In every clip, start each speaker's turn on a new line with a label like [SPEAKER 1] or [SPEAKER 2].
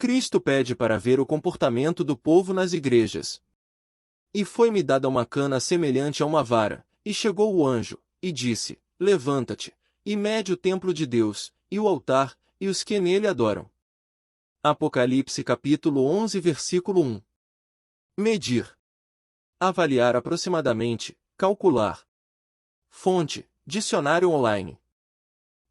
[SPEAKER 1] Cristo pede para ver o comportamento do povo nas igrejas. E foi-me dada uma cana semelhante a uma vara, e chegou o anjo, e disse: Levanta-te, e mede o templo de Deus, e o altar, e os que nele adoram. Apocalipse capítulo 11 versículo 1. Medir. Avaliar aproximadamente, calcular. Fonte: Dicionário Online.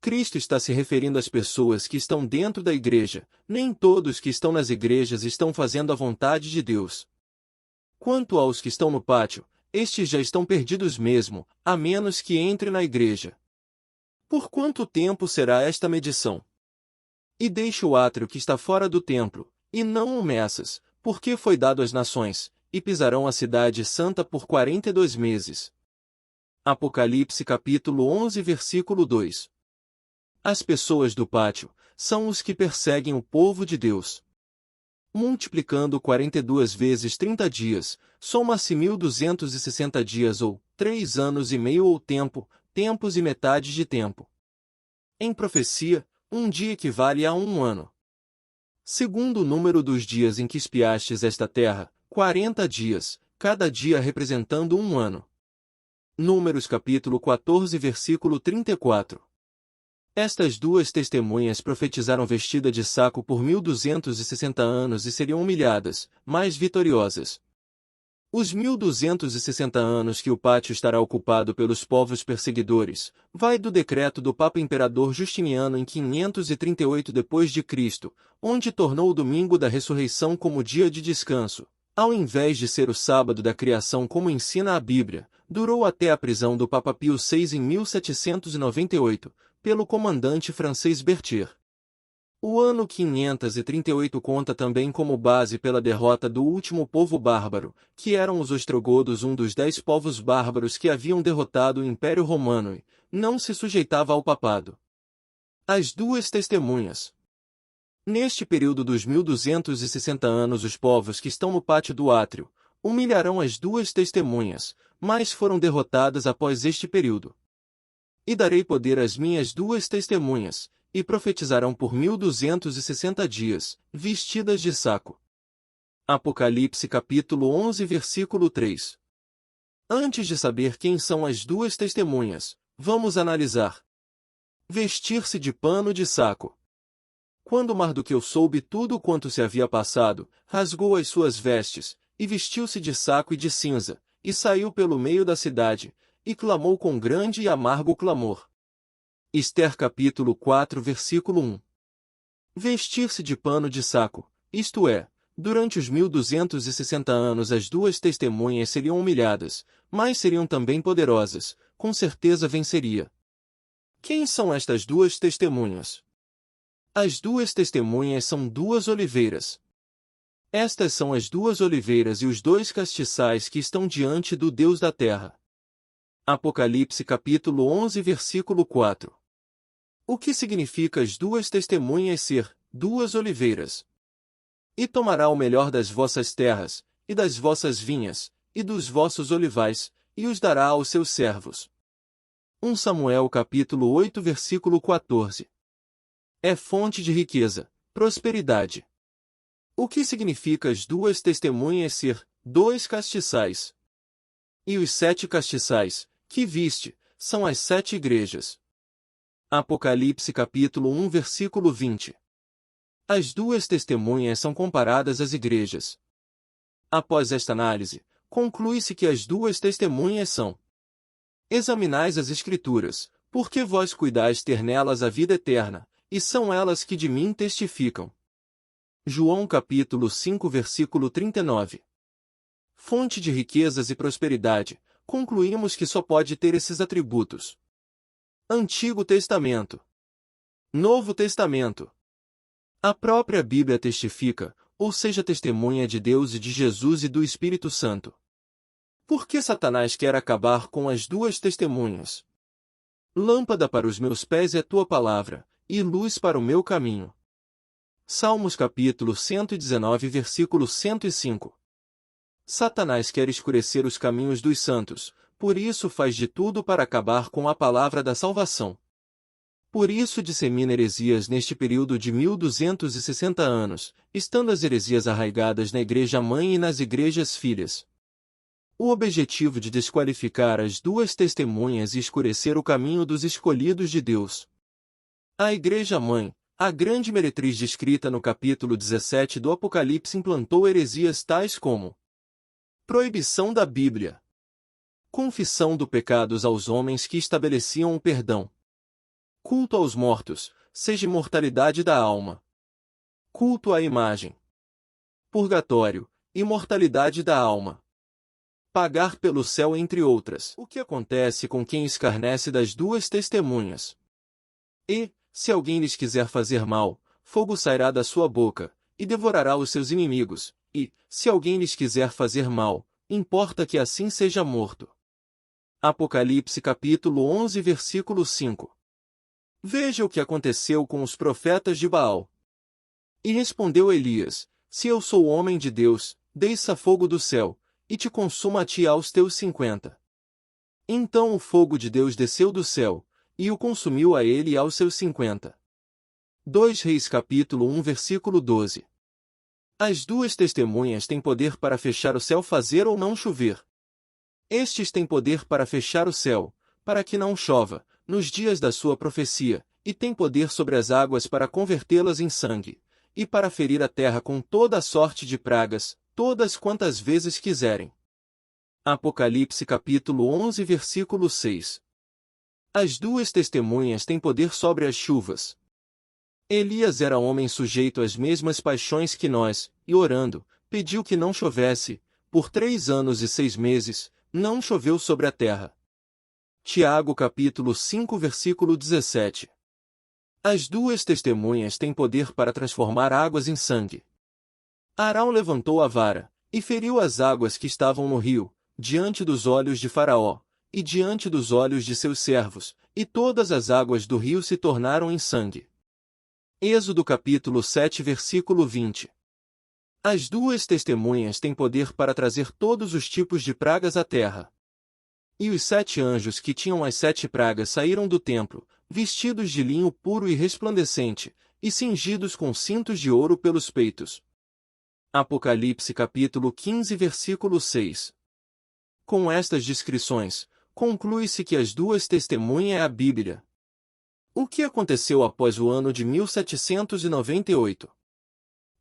[SPEAKER 1] Cristo está se referindo às pessoas que estão dentro da igreja. Nem todos que estão nas igrejas estão fazendo a vontade de Deus. Quanto aos que estão no pátio, estes já estão perdidos mesmo, a menos que entre na igreja. Por quanto tempo será esta medição? E deixe o átrio que está fora do templo, e não o meças, porque foi dado às nações, e pisarão a cidade santa por 42 meses. Apocalipse capítulo 11 versículo 2. As pessoas do pátio são os que perseguem o povo de Deus. Multiplicando 42 vezes 30 dias, soma-se 1.260 dias ou 3 anos e meio ou tempos e metade de tempo. Em profecia, um dia equivale a um ano. Segundo o número dos dias em que espiastes esta terra, 40 dias, cada dia representando um ano. Números capítulo 14 versículo 34. Estas duas testemunhas profetizaram vestida de saco por 1.260 anos e seriam humilhadas, mas vitoriosas. Os 1.260 anos que o pátio estará ocupado pelos povos perseguidores, vai do decreto do Papa Imperador Justiniano em 538 d.C., onde tornou o domingo da ressurreição como dia de descanso, ao invés de ser o sábado da criação como ensina a Bíblia, durou até a prisão do Papa Pio VI em 1798, pelo comandante francês Berthier. O ano 538 conta também como base pela derrota do último povo bárbaro, que eram os ostrogodos, um dos 10 povos bárbaros que haviam derrotado o Império Romano e não se sujeitava ao papado. As duas testemunhas. Neste período dos 1.260 anos, os povos que estão no pátio do átrio humilharão as duas testemunhas, mas foram derrotadas após este período. E darei poder às minhas duas testemunhas, e profetizarão por 1.260 dias, vestidas de saco. Apocalipse capítulo 11 versículo 3. Antes de saber quem são as duas testemunhas, vamos analisar. Vestir-se de pano de saco. Quando Mardoqueu soube tudo quanto se havia passado, rasgou as suas vestes, e vestiu-se de saco e de cinza, e saiu pelo meio da cidade, e clamou com grande e amargo clamor. Ester capítulo 4 versículo 1. Vestir-se de pano de saco, isto é, durante os 1.260 anos as duas testemunhas seriam humilhadas, mas seriam também poderosas, com certeza venceria. Quem são estas duas testemunhas? As duas testemunhas são duas oliveiras. Estas são as duas oliveiras e os dois castiçais que estão diante do Deus da terra. Apocalipse capítulo 11 versículo 4. O que significa as duas testemunhas ser duas oliveiras? E tomará o melhor das vossas terras, e das vossas vinhas, e dos vossos olivais, e os dará aos seus servos. 1 Samuel capítulo 8 versículo 14. É fonte de riqueza, prosperidade. O que significa as duas testemunhas ser dois castiçais? E os 7 castiçais, que viste, são as 7 igrejas. Apocalipse capítulo 1 versículo 20. As duas testemunhas são comparadas às igrejas. Após esta análise, conclui-se que as duas testemunhas são: examinais as Escrituras, porque vós cuidais ter nelas a vida eterna, e são elas que de mim testificam. João capítulo 5 versículo 39. Fonte de riquezas e prosperidade, concluímos que só pode ter esses atributos. Antigo Testamento. Novo Testamento. A própria Bíblia testifica, ou seja, testemunha de Deus e de Jesus e do Espírito Santo. Por que Satanás quer acabar com as duas testemunhas? Lâmpada para os meus pés é a tua palavra, e luz para o meu caminho. Salmos capítulo 119 versículo 105. Satanás quer escurecer os caminhos dos santos, por isso faz de tudo para acabar com a palavra da salvação. Por isso dissemina heresias neste período de 1260 anos, estando as heresias arraigadas na igreja-mãe e nas igrejas filhas. O objetivo de desqualificar as duas testemunhas e escurecer o caminho dos escolhidos de Deus. A igreja-mãe, a grande meretriz descrita no capítulo 17 do Apocalipse, implantou heresias tais como proibição da Bíblia, confissão do pecados aos homens que estabeleciam o perdão, culto aos mortos, seja imortalidade da alma, culto à imagem, purgatório, imortalidade da alma, pagar pelo céu, entre outras. O que acontece com quem escarnece das duas testemunhas? E, se alguém lhes quiser fazer mal, fogo sairá da sua boca, e devorará os seus inimigos, e, se alguém lhes quiser fazer mal, importa que assim seja morto. Apocalipse capítulo 11 versículo 5. Veja o que aconteceu com os profetas de Baal. E respondeu Elias: se eu sou o homem de Deus, desça fogo do céu, e te consuma a ti aos teus 50. Então o fogo de Deus desceu do céu, e o consumiu a ele e aos seus 50. 2 Reis capítulo 1 versículo 12. As duas testemunhas têm poder para fechar o céu, fazer ou não chover. Estes têm poder para fechar o céu, para que não chova, nos dias da sua profecia, e têm poder sobre as águas para convertê-las em sangue, e para ferir a terra com toda a sorte de pragas, todas quantas vezes quiserem. Apocalipse capítulo 11 versículo 6. As duas testemunhas têm poder sobre as chuvas. Elias era homem sujeito às mesmas paixões que nós, e orando, pediu que não chovesse, por 3 anos e 6 meses, não choveu sobre a terra. Tiago capítulo 5 versículo 17. As duas testemunhas têm poder para transformar águas em sangue. Arão levantou a vara, e feriu as águas que estavam no rio, diante dos olhos de Faraó, e diante dos olhos de seus servos, e todas as águas do rio se tornaram em sangue. Êxodo capítulo 7 versículo 20. As duas testemunhas têm poder para trazer todos os tipos de pragas à terra. E os 7 anjos que tinham as 7 pragas saíram do templo, vestidos de linho puro e resplandecente, e cingidos com cintos de ouro pelos peitos. Apocalipse capítulo 15 versículo 6. Com estas descrições, conclui-se que as duas testemunhas é a Bíblia. O que aconteceu após o ano de 1798?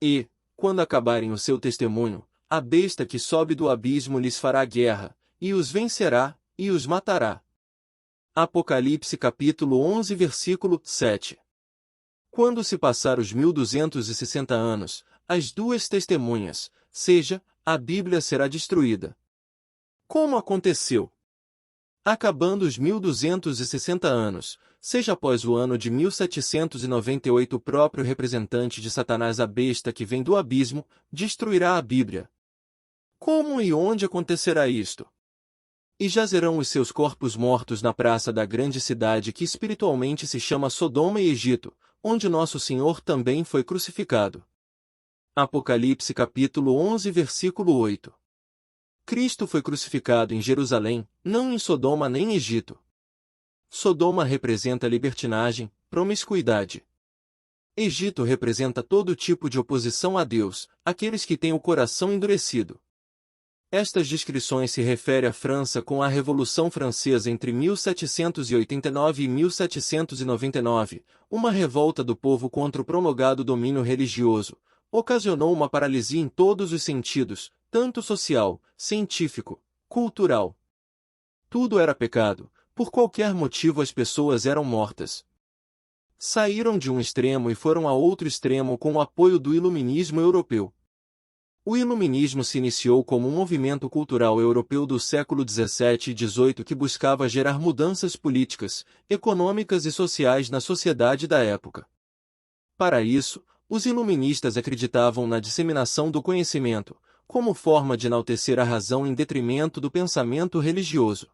[SPEAKER 1] E, quando acabarem o seu testemunho, a besta que sobe do abismo lhes fará guerra, e os vencerá, e os matará. Apocalipse capítulo 11 versículo 7. Quando se passar os 1260 anos, as duas testemunhas, seja, a Bíblia será destruída. Como aconteceu? Acabando os 1260 anos, seja após o ano de 1798, o próprio representante de Satanás, a besta que vem do abismo, destruirá a Bíblia. Como e onde acontecerá isto? E jazerão os seus corpos mortos na praça da grande cidade que espiritualmente se chama Sodoma e Egito, onde nosso Senhor também foi crucificado. Apocalipse capítulo 11 versículo 8. Cristo foi crucificado em Jerusalém, não em Sodoma nem Egito. Sodoma representa libertinagem, promiscuidade. Egito representa todo tipo de oposição a Deus, aqueles que têm o coração endurecido. Estas descrições se referem à França com a Revolução Francesa entre 1789 e 1799, uma revolta do povo contra o promulgado domínio religioso, ocasionou uma paralisia em todos os sentidos, tanto social, científico, cultural. Tudo era pecado, por qualquer motivo as pessoas eram mortas. Saíram de um extremo e foram a outro extremo com o apoio do iluminismo europeu. O iluminismo se iniciou como um movimento cultural europeu do século XVII e XVIII que buscava gerar mudanças políticas, econômicas e sociais na sociedade da época. Para isso, os iluministas acreditavam na disseminação do conhecimento, como forma de enaltecer a razão em detrimento do pensamento religioso.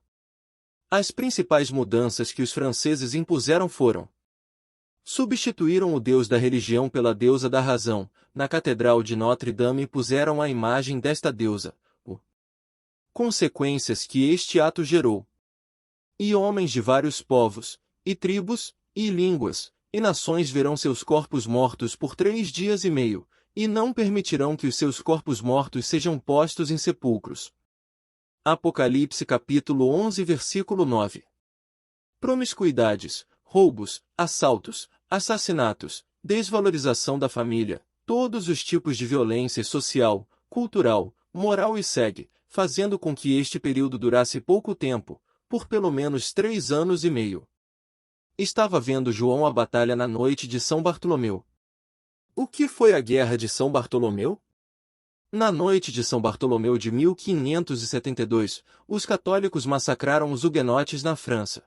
[SPEAKER 1] As principais mudanças que os franceses impuseram foram: substituíram o deus da religião pela deusa da razão. Na Catedral de Notre-Dame puseram a imagem desta deusa. Consequências que este ato gerou. E homens de vários povos, e tribos, e línguas, e nações verão seus corpos mortos por 3 dias e meio, e não permitirão que os seus corpos mortos sejam postos em sepulcros. Apocalipse capítulo 11 versículo 9. Promiscuidades, roubos, assaltos, assassinatos, desvalorização da família, todos os tipos de violência social, cultural, moral e segue, fazendo com que este período durasse pouco tempo, por pelo menos 3 anos e meio. Estava vendo João a batalha na noite de São Bartolomeu. O que foi a Guerra de São Bartolomeu? Na noite de São Bartolomeu de 1572, os católicos massacraram os huguenotes na França.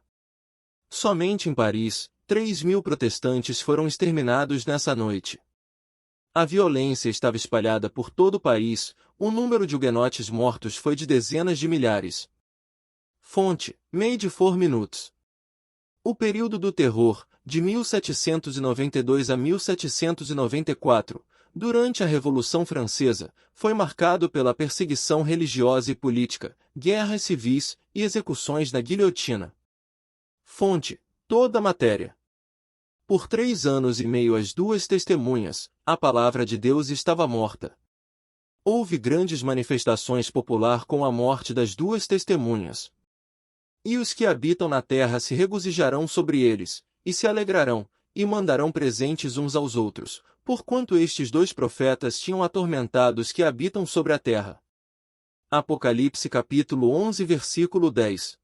[SPEAKER 1] Somente em Paris, 3.000 protestantes foram exterminados nessa noite. A violência estava espalhada por todo o país, o número de huguenotes mortos foi de dezenas de milhares. Fonte: Made for Minutes. O período do terror, de 1792 a 1794, durante a Revolução Francesa, foi marcado pela perseguição religiosa e política, guerras civis e execuções na guilhotina. Fonte: toda a matéria. Por 3 anos e meio as duas testemunhas, a palavra de Deus estava morta. Houve grandes manifestações populares com a morte das duas testemunhas. E os que habitam na terra se regozijarão sobre eles, e se alegrarão, e mandarão presentes uns aos outros, porquanto estes 2 profetas tinham atormentado os que habitam sobre a terra. Apocalipse capítulo 11 versículo 10.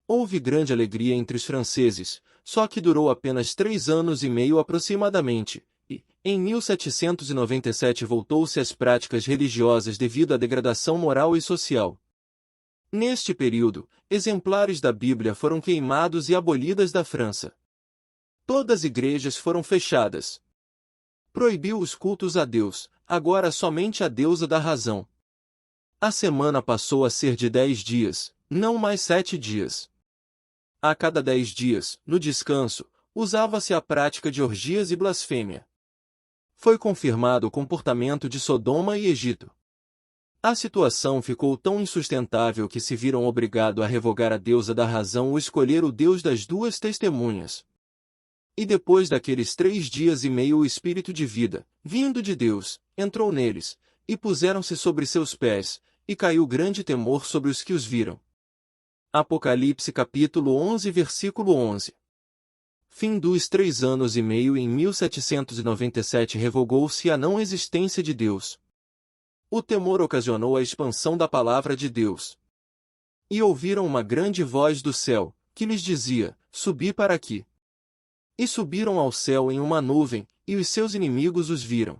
[SPEAKER 1] Houve grande alegria entre os franceses, só que durou apenas 3 anos e meio aproximadamente, e, em 1797 voltou-se às práticas religiosas devido à degradação moral e social. Neste período, exemplares da Bíblia foram queimados e abolidas da França. Todas as igrejas foram fechadas. Proibiu os cultos a Deus, agora somente a deusa da razão. A semana passou a ser de 10 dias, não mais 7 dias. A cada 10 dias, no descanso, usava-se a prática de orgias e blasfêmia. Foi confirmado o comportamento de Sodoma e Egito. A situação ficou tão insustentável que se viram obrigados a revogar a deusa da razão ou escolher o Deus das duas testemunhas. E depois daqueles 3 dias e meio o Espírito de vida, vindo de Deus, entrou neles, e puseram-se sobre seus pés, e caiu grande temor sobre os que os viram. Apocalipse capítulo 11 versículo 11. Fim dos 3 anos e meio em 1797 revogou-se a não existência de Deus. O temor ocasionou a expansão da palavra de Deus. E ouviram uma grande voz do céu, que lhes dizia: subi para aqui. E subiram ao céu em uma nuvem, e os seus inimigos os viram.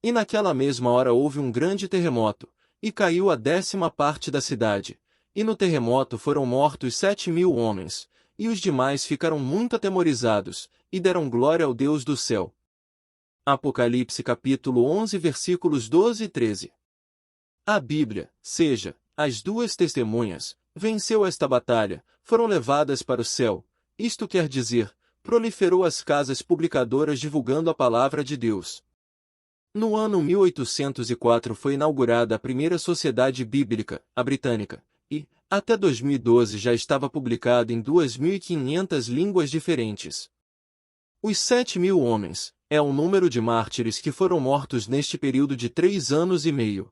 [SPEAKER 1] E naquela mesma hora houve um grande terremoto, e caiu a 10ª parte da cidade, e no terremoto foram mortos 7.000 homens, e os demais ficaram muito atemorizados, e deram glória ao Deus do céu. Apocalipse capítulo 11 versículos 12 e 13. A Bíblia, seja, as duas testemunhas, venceu esta batalha, foram levadas para o céu, isto quer dizer, proliferou as casas publicadoras divulgando a palavra de Deus. No ano 1804 foi inaugurada a primeira Sociedade Bíblica, a Britânica, e, até 2012 já estava publicado em 2.500 línguas diferentes. Os 7.000 homens, é o número de mártires que foram mortos neste período de 3 anos e meio.